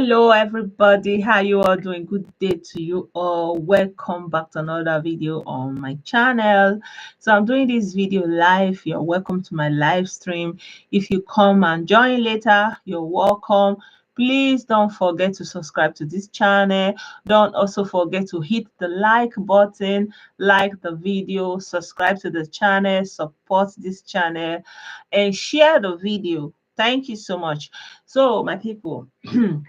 Hello, everybody. How you all doing? Good day to you all. Welcome back to another video on my channel. So I'm doing this video live. You're welcome to my live stream. If you come and join later, you're welcome. Please don't forget to subscribe to this channel. Don't also forget to hit the like button, like the video, subscribe to the channel, support this channel, and share the video. Thank you so much. So, my people,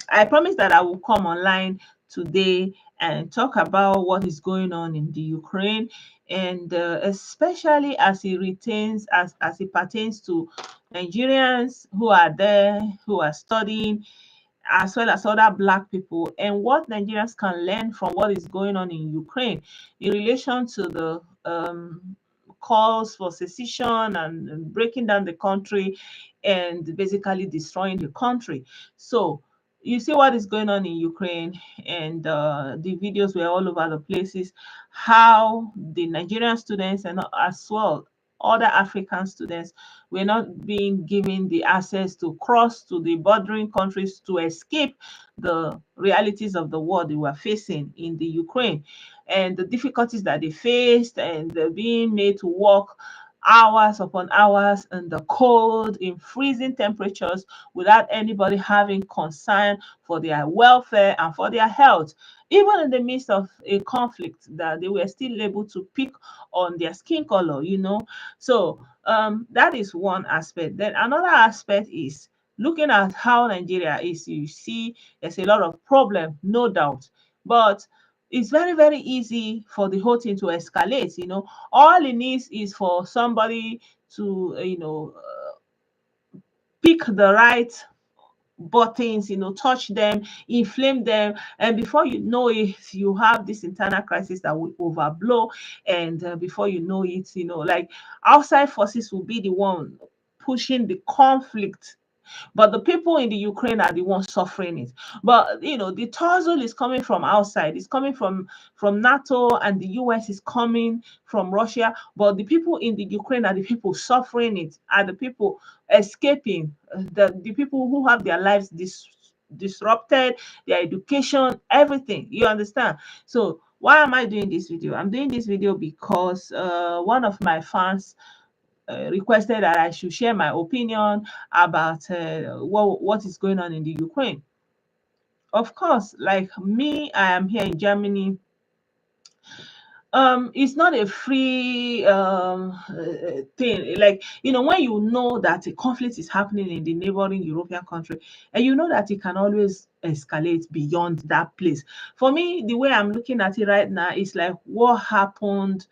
I promise that I will come online today and talk about what is going on in the Ukraine, and especially as it pertains to Nigerians who are there, who are studying, as well as other Black people, and what Nigerians can learn from what is going on in Ukraine in relation to the calls for secession and breaking down the country and basically destroying the country. So you see what is going on in Ukraine, and the videos were all over the places. How the Nigerian students and as well other African students were not being given the access to cross to the bordering countries to escape the realities of the war they were facing in the Ukraine, and the difficulties that they faced, and being made to work hours upon hours in the cold, in freezing temperatures, without anybody having concern for their welfare and for their health. Even in the midst of a conflict, that they were still able to pick on their skin color. So that is one aspect. Then another aspect is looking at how Nigeria is. You see, there's a lot of problem, no doubt, but it's very, very easy for the whole thing to escalate. All it needs is for somebody to pick the right buttons, touch them, inflame them, and before you know it, you have this internal crisis that will overblow. And before you know it, like, outside forces will be the one pushing the conflict, but the people in the Ukraine are the ones suffering it. But the tussle is coming from outside. It's coming from NATO, and the US is coming from Russia. But the people in the Ukraine are the people suffering it, are the people escaping, the people who have their lives disrupted, their education, everything. You understand? So why am I doing this video? I'm doing this video because one of my fans requested that I should share my opinion about what is going on in the Ukraine. Of course, like me, I am here in Germany. It's not a free thing. Like, when you know that a conflict is happening in the neighboring European country, and you know that it can always escalate beyond that place. For me, the way I'm looking at it right now is like what happened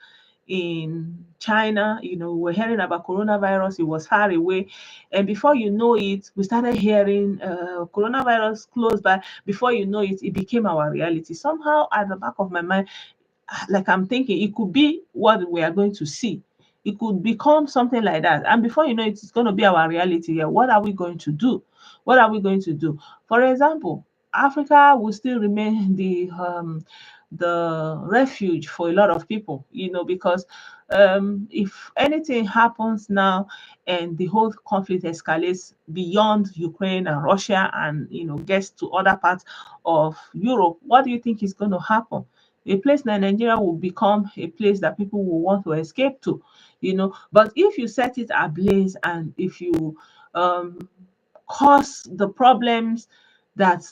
in China. We're hearing about coronavirus, it was far away. And before you know it, we started hearing coronavirus close by. Before you know it, it became our reality. Somehow, at the back of my mind, like, I'm thinking it could be what we are going to see. It could become something like that. And before you know it, it's going to be our reality here. What are we going to do? What are we going to do? For example, Africa will still remain the refuge for a lot of people, because if anything happens now and the whole conflict escalates beyond Ukraine and Russia, and gets to other parts of Europe, what do you think is going to happen? A place like Nigeria will become a place that people will want to escape to. But if you set it ablaze, and if you um, cause the problems that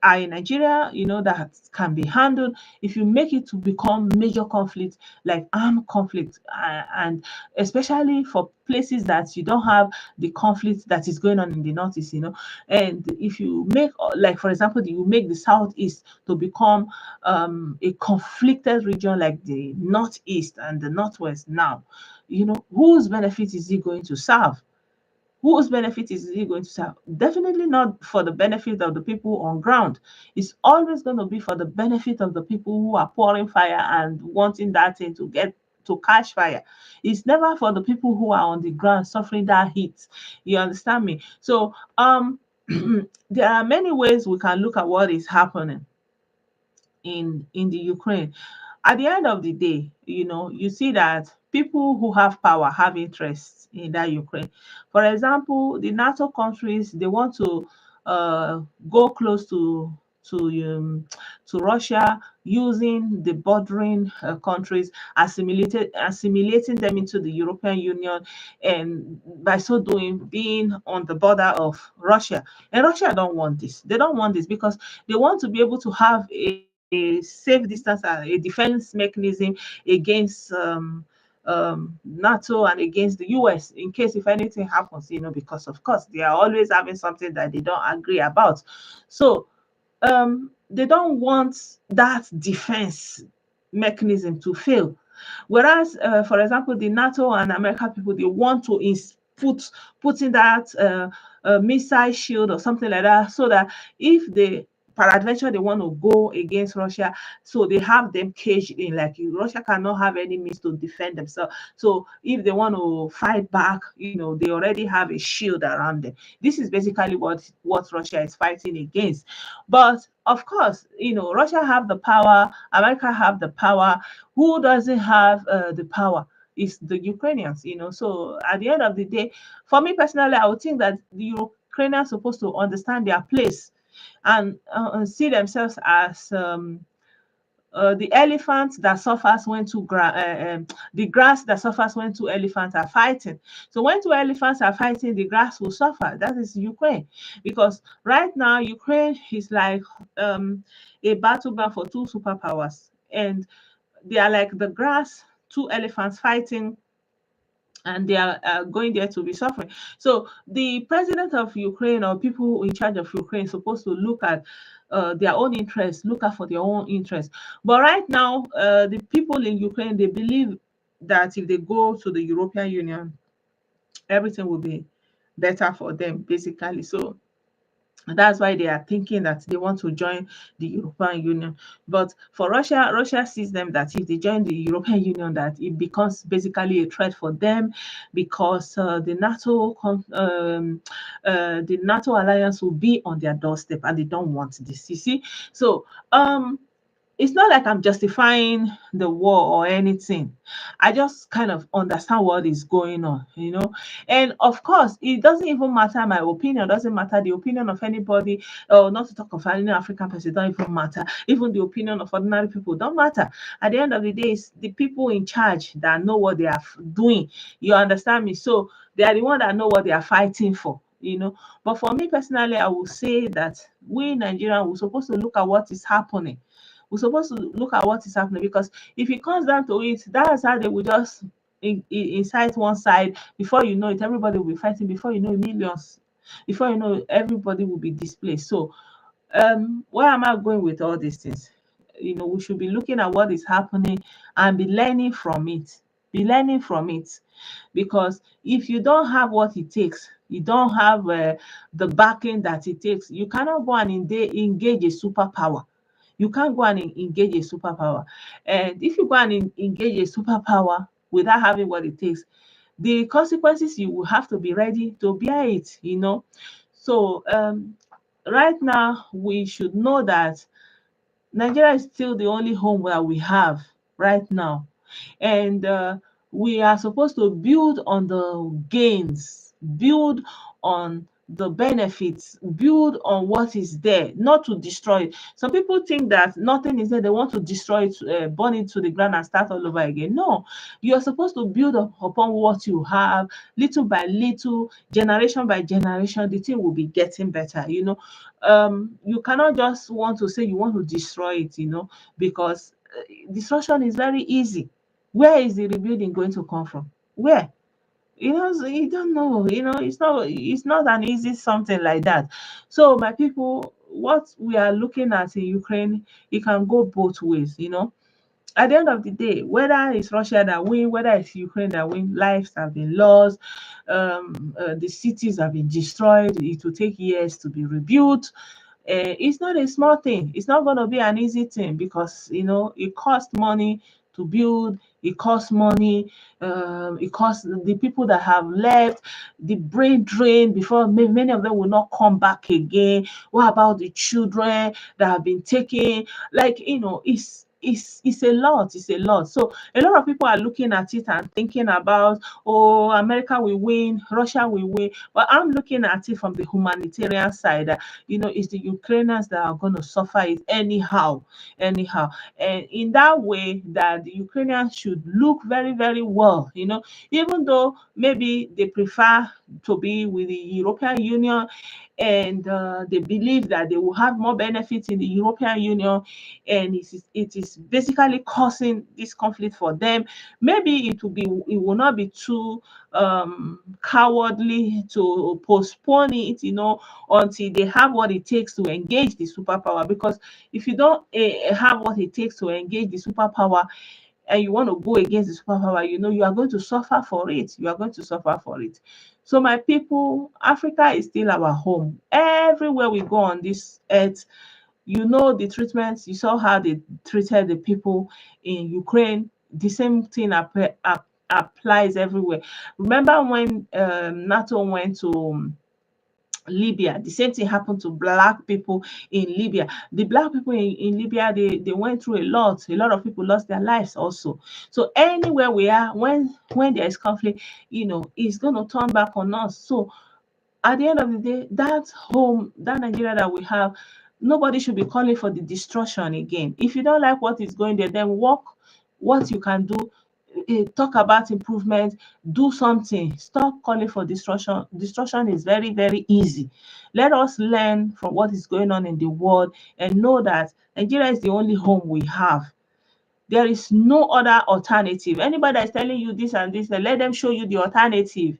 are in Nigeria, that can be handled. If you make it to become major conflict, like armed conflict, and especially for places that you don't have the conflict that is going on in the northeast, and if you make, like, for example, you make the southeast to become a conflicted region like the northeast and the northwest now, whose benefit is it going to serve? Whose benefit is it going to serve? Definitely not for the benefit of the people on ground. It's always going to be for the benefit of the people who are pouring fire and wanting that thing to get to catch fire. It's never for the people who are on the ground suffering that heat. You understand me? So there are many ways we can look at what is happening in the Ukraine. At the end of the day, you see that people who have power have interests in that Ukraine. For example, the NATO countries, they want to uh, go close to um, to Russia, using the bordering countries, assimilating them into the European Union, and by so doing, being on the border of Russia. And Russia don't want this. They don't want this because they want to be able to have a safe distance, a defense mechanism against NATO and against the US in case if anything happens, because of course they are always having something that they don't agree about. So they don't want that defense mechanism to fail. Whereas, for example, the NATO and American people, they want to put in that missile shield or something like that, so that if they peradventure they want to go against Russia, so they have them caged in. Like Russia cannot have any means to defend themselves. So if they want to fight back, they already have a shield around them. This is basically what Russia is fighting against. But of course, Russia have the power, America have the power. Who doesn't have the power? Is the Ukrainians, So at the end of the day, for me personally, I would think that the Ukrainians are supposed to understand their place and see themselves as the elephant that suffers when the grass that suffers when two elephants are fighting. So when two elephants are fighting, the grass will suffer. That is Ukraine, because right now Ukraine is like a battleground for two superpowers, and they are like the grass, two elephants fighting, and they are going there to be suffering. So the president of Ukraine or people in charge of Ukraine is supposed to look at their own interests, look out for their own interests. But right now, the people in Ukraine, they believe that if they go to the European Union, everything will be better for them, basically. So that's why they are thinking that they want to join the European Union. But for Russia, Russia sees them that if they join the European Union, that it becomes basically a threat for them, because the NATO alliance will be on their doorstep, and they don't want this. You see, so it's not like I'm justifying the war or anything. I just kind of understand what is going on. And of course, it doesn't even matter my opinion, doesn't matter the opinion of anybody, or not to talk of any African person, don't even matter. Even the opinion of ordinary people don't matter. At the end of the day, it's the people in charge that know what they are doing. You understand me? So they are the one that know what they are fighting for. But for me personally, I will say that we Nigerians, we're supposed to look at what is happening. We're supposed to look at what is happening, because if it comes down to it, that's how they will just incite one side. Before you know it, everybody will be fighting. Before you know it, millions. Before you know it, everybody will be displaced. So, where am I going with all these things? We should be looking at what is happening and be learning from it. Be learning from it, because if you don't have what it takes, you don't have the backing that it takes, you cannot go and engage a superpower. You can't go and engage a superpower. And if you go and engage a superpower without having what it takes, the consequences, you will have to be ready to bear it. So right now, we should know that Nigeria is still the only home that we have right now. And we are supposed to build on the gains, build on the benefits, build on what is there, not to destroy it. Some people think that nothing is there, they want to destroy it, burn it to the ground and start all over again. No, you are supposed to build upon what you have, little by little, generation by generation. The thing will be getting better. You cannot just want to say you want to destroy it, because destruction is very easy. Where is the rebuilding going to come from? Where? So you don't know. It's not an easy something like that. So my people, what we are looking at in Ukraine, it can go both ways. At the end of the day, whether it's Russia that win, whether it's Ukraine that win, lives have been lost, the cities have been destroyed. It will take years to be rebuilt. It's not a small thing. It's not going to be an easy thing, because it costs money to build. It costs money. It costs the people that have left, the brain drain, before many of them will not come back again. What about the children that have been taken? Like, it's it's a lot. It's a lot. So a lot of people are looking at it and thinking about, oh, America will win, Russia will win. But I'm looking at it from the humanitarian side. It's the Ukrainians that are going to suffer it anyhow, anyhow. And in that way, that the Ukrainians should look very, very well. Even though maybe they prefer to be with the European Union, and they believe that they will have more benefits in the European Union, and it is basically causing this conflict for them. Maybe it will not be too cowardly to postpone it, until they have what it takes to engage the superpower. Because if you don't have what it takes to engage the superpower, and you want to go against the superpower, you are going to suffer for it. You are going to suffer for it. So, my people, Africa is still our home. Everywhere we go on this earth, the treatments. You saw how they treated the people in Ukraine. The same thing applies everywhere. Remember when NATO went to Libya? The same thing happened to black people in Libya. The black people in Libya, they went through a lot. A lot of people lost their lives also. So anywhere we are, when there is conflict, it's going to turn back on us. So at the end of the day, that home, that Nigeria that we have, nobody should be calling for the destruction again. If you don't like what is going there, then work what you can do. Talk about improvement, do something. Stop calling for destruction. Destruction is very, very easy. Let us learn from what is going on in the world and know that Nigeria is the only home we have. There is no other alternative. Anybody that is telling you this and this, let them show you the alternative.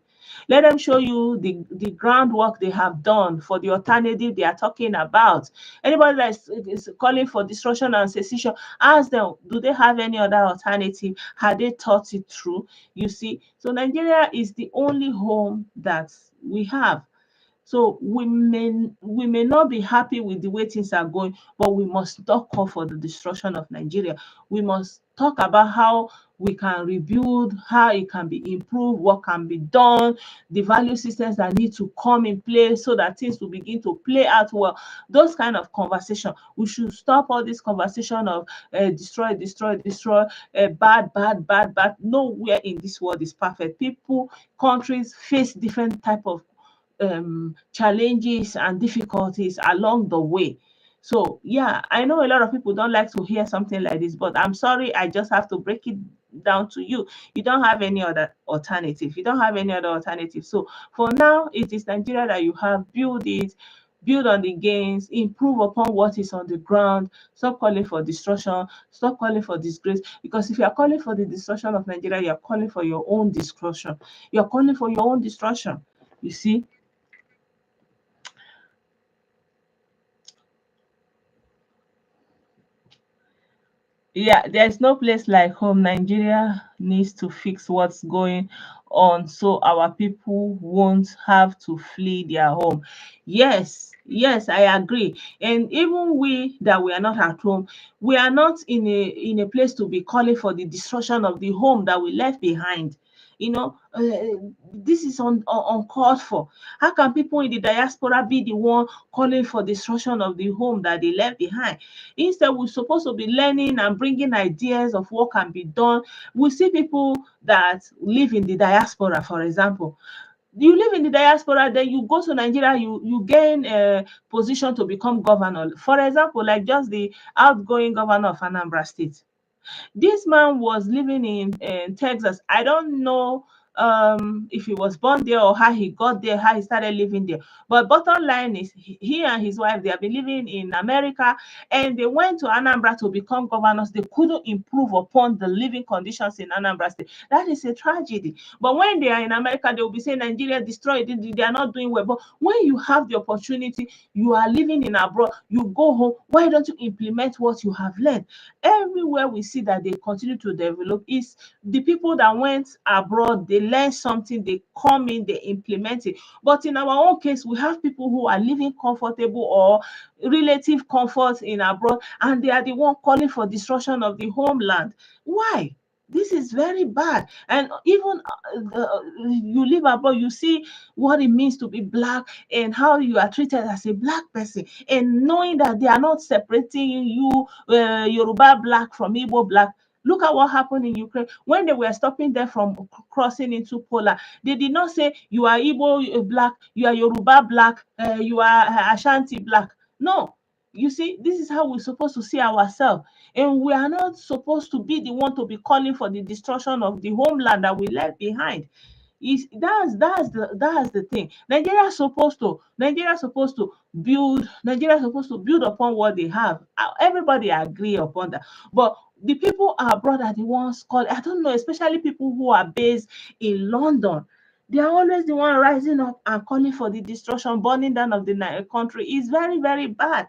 Let them show you the groundwork they have done for the alternative they are talking about. Anybody that is calling for destruction and secession, ask them, do they have any other alternative? Have they thought it through? You see, so Nigeria is the only home that we have. So we may not be happy with the way things are going, but we must not call for the destruction of Nigeria. We must talk about how we can rebuild, how it can be improved, what can be done, the value systems that need to come in place so that things will begin to play out well. Those kind of conversation. We should stop all this conversation of destroy, destroy, destroy, bad, bad, bad, bad. Nowhere in this world is perfect. People, countries face different type of challenges and difficulties along the way. So yeah, I know a lot of people don't like to hear something like this, but I'm sorry, I just have to break it down to you. You don't have any other alternative. You don't have any other alternative. So for now, it is Nigeria that you have. Build it, build on the gains, improve upon what is on the ground. Stop calling for destruction. Stop calling for disgrace. Because if you are calling for the destruction of Nigeria, you are calling for your own destruction. You are calling for your own destruction. You see. Yeah, there's no place like home. Nigeria needs to fix what's going on so our people won't have to flee their home. Yes, yes, I agree. And even we that we are not at home, we are not in a place to be calling for the destruction of the home that we left behind. This is uncalled for. How can people in the diaspora be the one calling for destruction of the home that they left behind? Instead, we're supposed to be learning and bringing ideas of what can be done. We see people that live in the diaspora, for example. You live in the diaspora, then you go to Nigeria, you gain a position to become governor. For example, like just the outgoing governor of Anambra State. This man was living in Texas. I don't know if he was born there or how he got there, how he started living there. But bottom line is he and his wife, they have been living in America, and they went to Anambra to become governors. They couldn't improve upon the living conditions in Anambra State. That is a tragedy. But when they are in America, they will be saying Nigeria destroyed, they are not doing well. But when you have the opportunity, you are living in abroad, you go home, why don't you implement what you have learned? Everywhere we see that they continue to develop is the people that went abroad, they learn something, they come in, they implement it. But in our own case, we have people who are living comfortable or relative comfort in abroad, and they are the one calling for destruction of the homeland. Why? This is very bad. And even you live abroad, you see what it means to be black and how you are treated as a black person. And knowing that they are not separating you, Yoruba black from Igbo black. Look at what happened in Ukraine when they were stopping them from crossing into Poland. They did not say you are Igbo black, you are Yoruba black, you are Ashanti black. No, you see, this is how we're supposed to see ourselves. And we are not supposed to be the one to be calling for the destruction of the homeland that we left behind. Is that's the thing. Nigeria supposed to build upon what they have. Everybody agree upon that. But the people abroad are the ones called, I don't know, especially people who are based in London. They are always the one rising up and calling for the destruction, burning down of the country. Is very, very bad.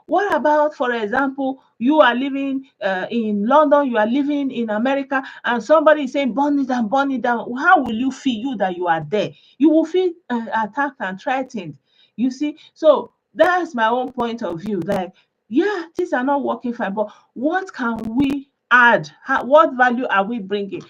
What about, for example, you are living in London, you are living in America, and somebody is saying burn it down. How will you feel, you that you are there? You will feel attacked and threatened. You see, so that's my own point of view. Like, yeah, things are not working fine, but what can we add? What value are we bringing?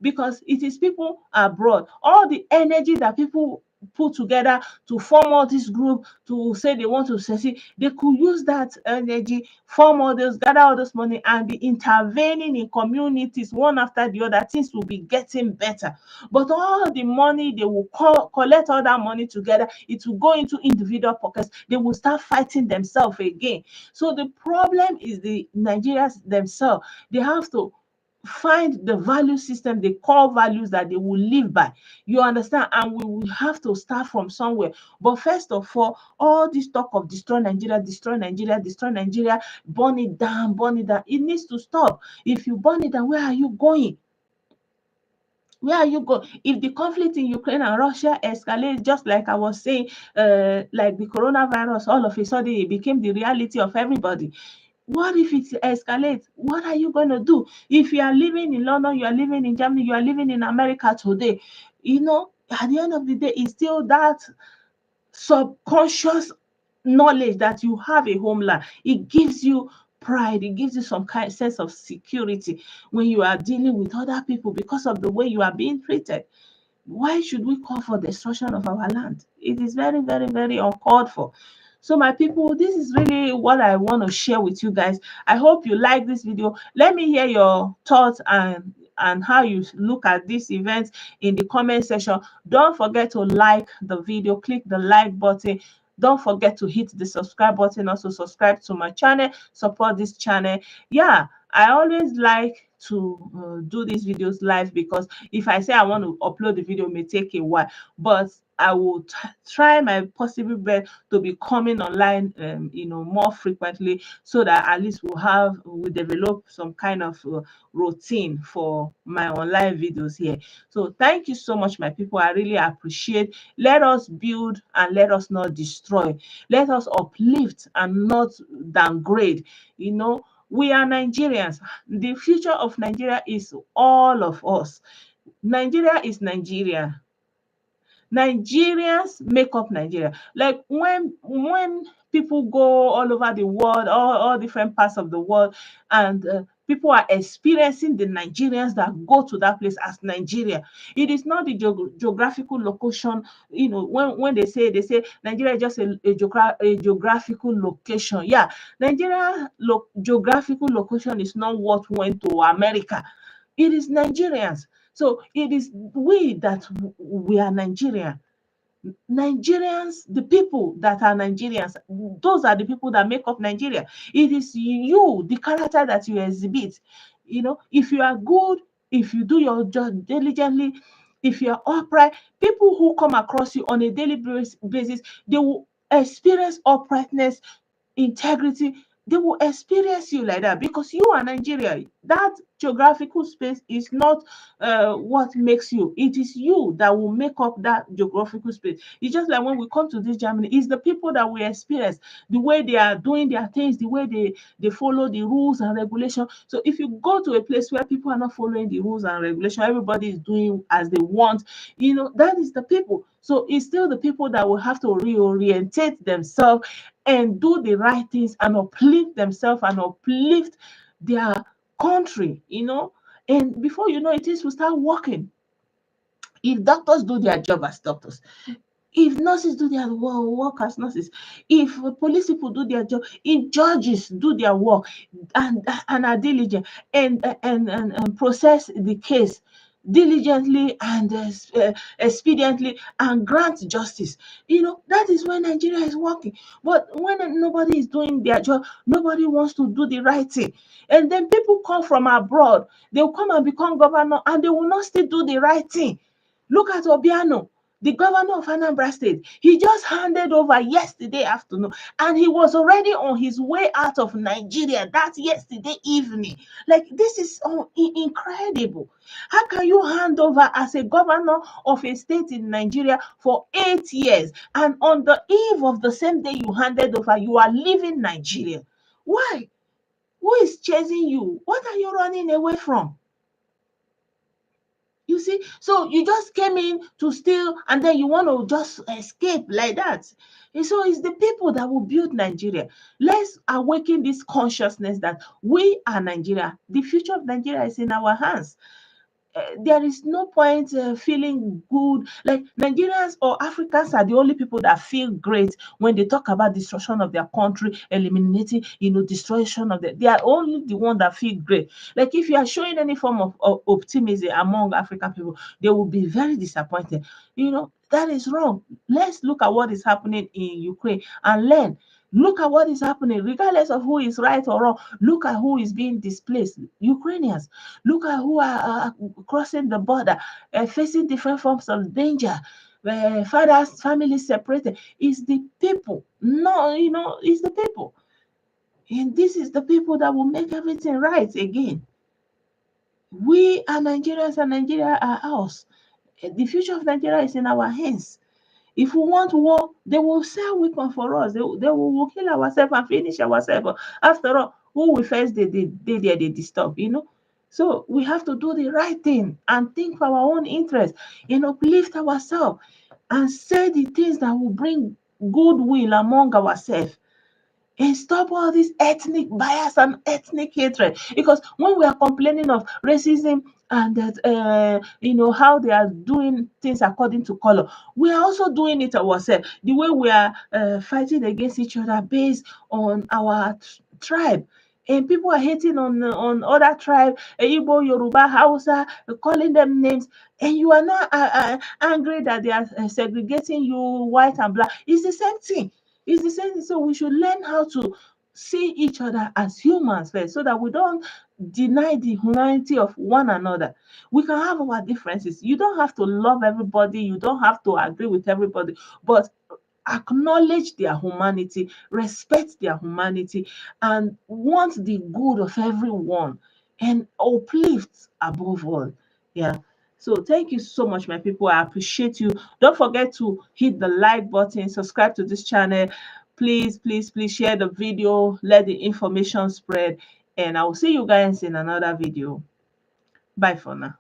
Because it is people abroad, all the energy that people put together to form all this group to say they want to succeed, they could use that energy, form all this, gather all this money, and be intervening in communities one after the other. Things will be getting better. But all the money they will collect all that money together, it will go into individual pockets. They will start fighting themselves again. So the problem is the Nigerians themselves. They have to find the value system, the core values that they will live by. You understand? And we will have to start from somewhere. But first of all this talk of destroy Nigeria, destroy Nigeria, destroy Nigeria, burn it down, burn it down, it needs to stop. If you burn it down, where are you going? Where are you going? If the conflict in Ukraine and Russia escalates, just like I was saying, like the coronavirus, all of a sudden it became the reality of everybody. What if it escalates? What are you going to do? If you are living in London, you are living in Germany, you are living in America today, at the end of the day, it's still that subconscious knowledge that you have a homeland. It gives you pride. It gives you some kind sense of security when you are dealing with other people because of the way you are being treated. Why should we call for destruction of our land? It is very, very, very uncalled for. So my people, this is really what I want to share with you guys. I hope you like this video. Let me hear your thoughts and how you look at this event in the comment section. Don't forget to like the video, click the like button. Don't forget to hit the subscribe button. Also subscribe to my channel, support this channel. Yeah, I always like to do these videos live, because if I say I want to upload the video, it may take a while, but I will try my possible best to be coming online, more frequently, so that at least we'll develop some kind of routine for my online videos here. So thank you so much, my people. I really appreciate. Let us build and let us not destroy. Let us uplift and not downgrade. We are Nigerians. The future of Nigeria is all of us. Nigeria is Nigeria. Nigerians make up Nigeria. Like when people go all over the world, all different parts of the world, and people are experiencing the Nigerians that go to that place as Nigeria. It is not the geographical location. When they say Nigeria is just a geographical location. Yeah, Nigeria geographical location is not what went to America. It is Nigerians. So it is we that we are Nigerian. Nigerians, the people that are Nigerians, those are the people that make up Nigeria. It is you, the character that you exhibit. If you are good, if you do your job diligently, if you are upright, people who come across you on a daily basis, they will experience uprightness, integrity. They will experience you like that because you are Nigeria. That geographical space is not what makes you. It is you that will make up that geographical space. It's just like when we come to this Germany, it's the people that we experience, the way they are doing their things, the way they follow the rules and regulations. So if you go to a place where people are not following the rules and regulations, everybody is doing as they want, that is the people. So it's still the people that will have to reorientate themselves and do the right things and uplift themselves and uplift their country, and before you know it, things will start working. If doctors do their job as doctors, if nurses do their work as nurses, if police people do their job, if judges do their work and are diligent and process the case diligently and expediently and grant justice, that is when Nigeria is working. But when nobody is doing their job, nobody wants to do the right thing, and then people come from abroad, they will come and become governor, and they will not still do the right thing. Look at Obiano, the governor of Anambra State. He just handed over yesterday afternoon, and he was already on his way out of Nigeria that yesterday evening. Like, this is incredible. How can you hand over as a governor of a state in Nigeria for 8 years, and on the eve of the same day you handed over, you are leaving Nigeria? Why? Who is chasing you? What are you running away from? You see, so you just came in to steal, and then you want to just escape like that. And so it's the people that will build Nigeria. Let's awaken this consciousness that we are Nigeria. The future of Nigeria is in our hands. There is no point feeling good. Like, Nigerians or Africans are the only people that feel great when they talk about destruction of their country, eliminating, destruction of they are only the one that feel great. Like, if you are showing any form of optimism among African people, they will be very disappointed. That is wrong. Let's look at what is happening in Ukraine and learn. Look at what is happening, regardless of who is right or wrong. Look at who is being displaced. Ukrainians. Look at who are crossing the border, facing different forms of danger. Fathers, families separated. It's the people. No, it's the people. And this is the people that will make everything right again. We are Nigerians, and Nigeria are ours. The future of Nigeria is in our hands. If we want war, they will sell weapons for us. They will kill ourselves and finish ourselves. After all, who we first they disturb, So we have to do the right thing and think for our own interest, uplift ourselves and say the things that will bring goodwill among ourselves. And stop all this ethnic bias and ethnic hatred. Because when we are complaining of racism and that, how they are doing things according to color, we are also doing it ourselves. The way we are fighting against each other based on our tribe. And people are hating on other tribe, Igbo, Yoruba, Hausa, calling them names, and you are not angry that they are segregating you white and black. It's the same thing. It's the same thing. So we should learn how to see each other as humans first, so that we don't deny the humanity of one another. We can have our differences. You don't have to love everybody. You don't have to agree with everybody, but acknowledge their humanity, respect their humanity, and want the good of everyone, and uplift above all. Yeah. So thank you so much, my people. I appreciate you. Don't forget to hit the like button, subscribe to this channel. Please, please, please share the video, let the information spread, and I will see you guys in another video. Bye for now.